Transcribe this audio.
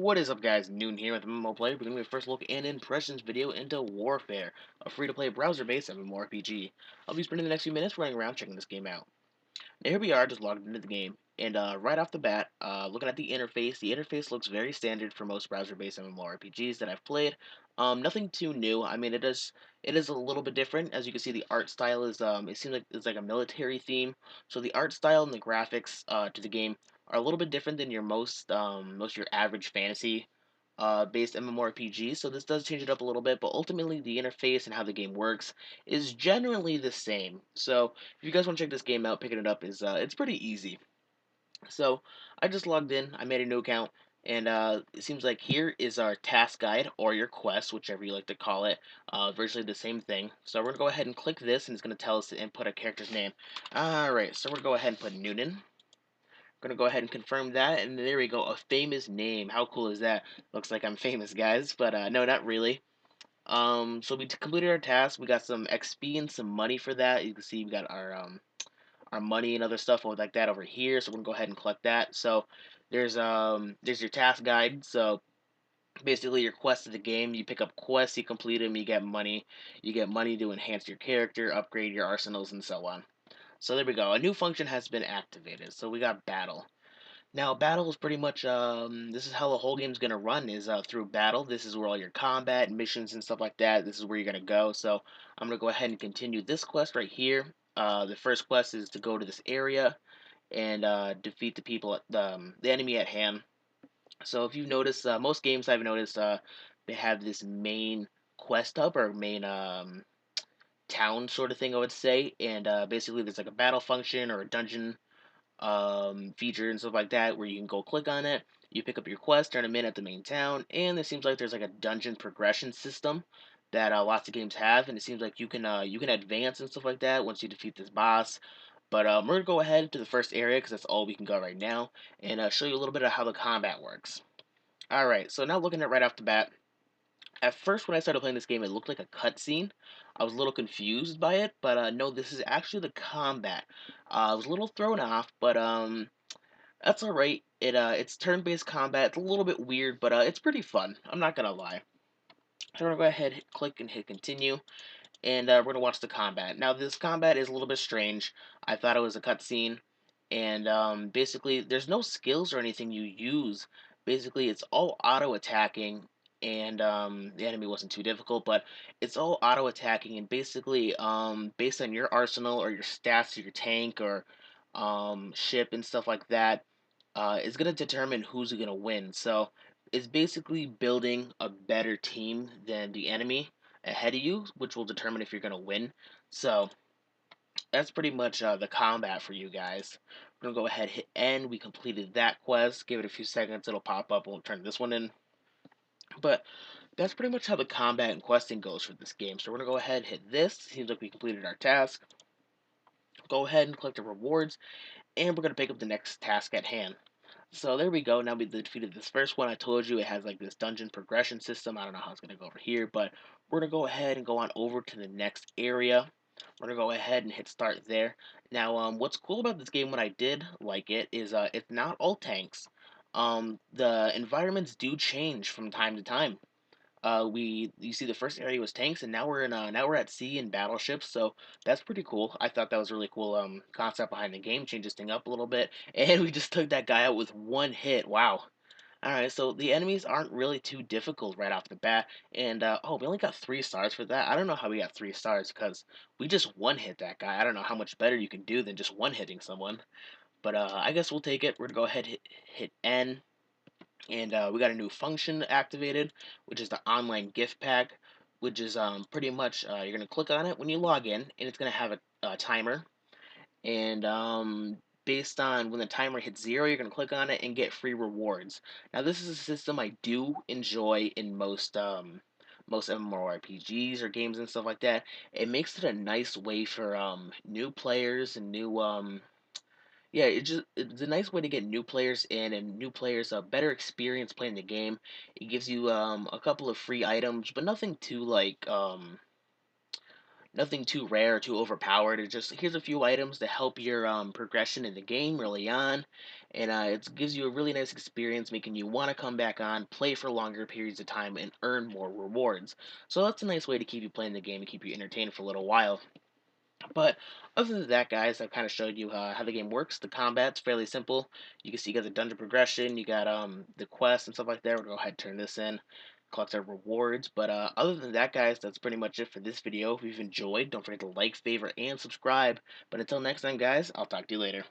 What is up, guys? Noon here with mmorpg. We're doing a first look and impressions video into Warfare, a free-to-play browser-based mmorpg. I'll be spending the next few minutes running around checking this game out. Now here we are, just logged into the game, and right off the bat, looking at the interface looks very standard for most browser-based MMORPGs that I've played. Nothing too new. I mean, it is a little bit different. As you can see, the art style is it seems like it's like a military theme. So the art style and the graphics to the game are a little bit different than your most of your average fantasy based MMORPG. So this does change it up a little bit, but ultimately the interface and how the game works is generally the same. So if you guys want to check this game out, picking it up is it's pretty easy. So I just logged in, I made a new account, and it seems like here is our task guide or your quest, whichever you like to call it. Virtually the same thing. So we're gonna go ahead and click this, and it's gonna tell us to input a character's name. All right, so we're gonna go ahead and put Noonan. Gonna go ahead and confirm that, and there we go. A famous name. How cool is that? Looks like I'm famous, guys, but no, not really. So we completed our task. We got some XP and some money for that. You can see we got our money and other stuff like that over here. So we're gonna go ahead and collect that. So there's your task guide. So basically your quests of the game. You pick up quests, you complete them, you get money. You get money to enhance your character, upgrade your arsenals, and so on. So there we go. A new function has been activated. So we got battle. Now, battle is pretty much this is how the whole game's gonna run is through battle. This is where all your combat missions and stuff like that. This is where you're gonna go. So I'm gonna go ahead and continue this quest right here. The first quest is to go to this area and defeat the people at the enemy at hand. So if you've noticed, most games I've noticed they have this main quest hub or main town sort of thing, I would say, and basically there's like a battle function or a dungeon feature and stuff like that where you can go click on it, you pick up your quest, turn them in at the main town, and it seems like there's like a dungeon progression system that lots of games have, and it seems like you can advance and stuff like that once you defeat this boss. But we're gonna go ahead to the first area because that's all we can go right now, and show you a little bit of how the combat works. All right, so now looking at right off the bat, at first, when I started playing this game, it looked like a cutscene. I was a little confused by it, but no, this is actually the combat. I was a little thrown off, but that's all right. It's turn-based combat. It's a little bit weird, but it's pretty fun. I'm not gonna lie. So we're gonna go ahead, click, and hit continue, and we're gonna watch the combat. Now, this combat is a little bit strange. I thought it was a cutscene, and basically, there's no skills or anything you use. Basically, it's all auto attacking, and the enemy wasn't too difficult, but it's all auto attacking, and basically, based on your arsenal or your stats, or your tank or ship and stuff like that, is gonna determine who's gonna win. So it's basically building a better team than the enemy ahead of you, which will determine if you're gonna win. So that's pretty much the combat for you guys. We're gonna go ahead, hit end. We completed that quest. Give it a few seconds, it'll pop up. We'll turn this one in. But that's pretty much how the combat and questing goes for this game. So we're gonna go ahead, hit this. Seems like we completed our task. Go ahead and collect the rewards, and we're gonna pick up the next task at hand. So there we go. Now we defeated this first one. I told you it has like this dungeon progression system. I don't know how it's gonna go over here, but we're gonna go ahead and go on over to the next area. We're gonna go ahead and hit start there. Now, what's cool about this game, what I did like it, is it's not all tanks. The environments do change from time to time. You see the first area was tanks, and now we're at sea and battleships, so that's pretty cool. I thought that was really cool concept behind the game, changes thing up a little bit, and we just took that guy out with one hit. Wow. All right, so the enemies aren't really too difficult right off the bat, and oh, we only got 3 stars for that. I don't know how we got 3 stars because we just one hit that guy. I don't know how much better you can do than just one hitting someone, but I guess we'll take it. We're gonna go ahead hit N, and we got a new function activated, which is the online gift pack, which is pretty much you're gonna click on it when you log in, and it's gonna have a timer, and based on when the timer hits 0, you're gonna click on it and get free rewards. Now, this is a system I do enjoy in most MMORPGs or games and stuff like that. It makes it a nice way for new players and new yeah, it's a nice way to get new players in and new players a better experience playing the game. It gives you a couple of free items, but nothing too Nothing too rare, too overpowered. It just here's a few items to help your progression in the game early on, and it gives you a really nice experience, making you want to come back on, play for longer periods of time, and earn more rewards. So that's a nice way to keep you playing the game and keep you entertained for a little while. But other than that, guys, I've kind of showed you how the game works. The combat's fairly simple. You can see you got the dungeon progression, you got the quests and stuff like that. We'll go ahead and turn this in, collect our rewards. But other than that, guys, that's pretty much it for this video. If you've enjoyed, don't forget to like, favorite, and subscribe. But until next time, guys, I'll talk to you later.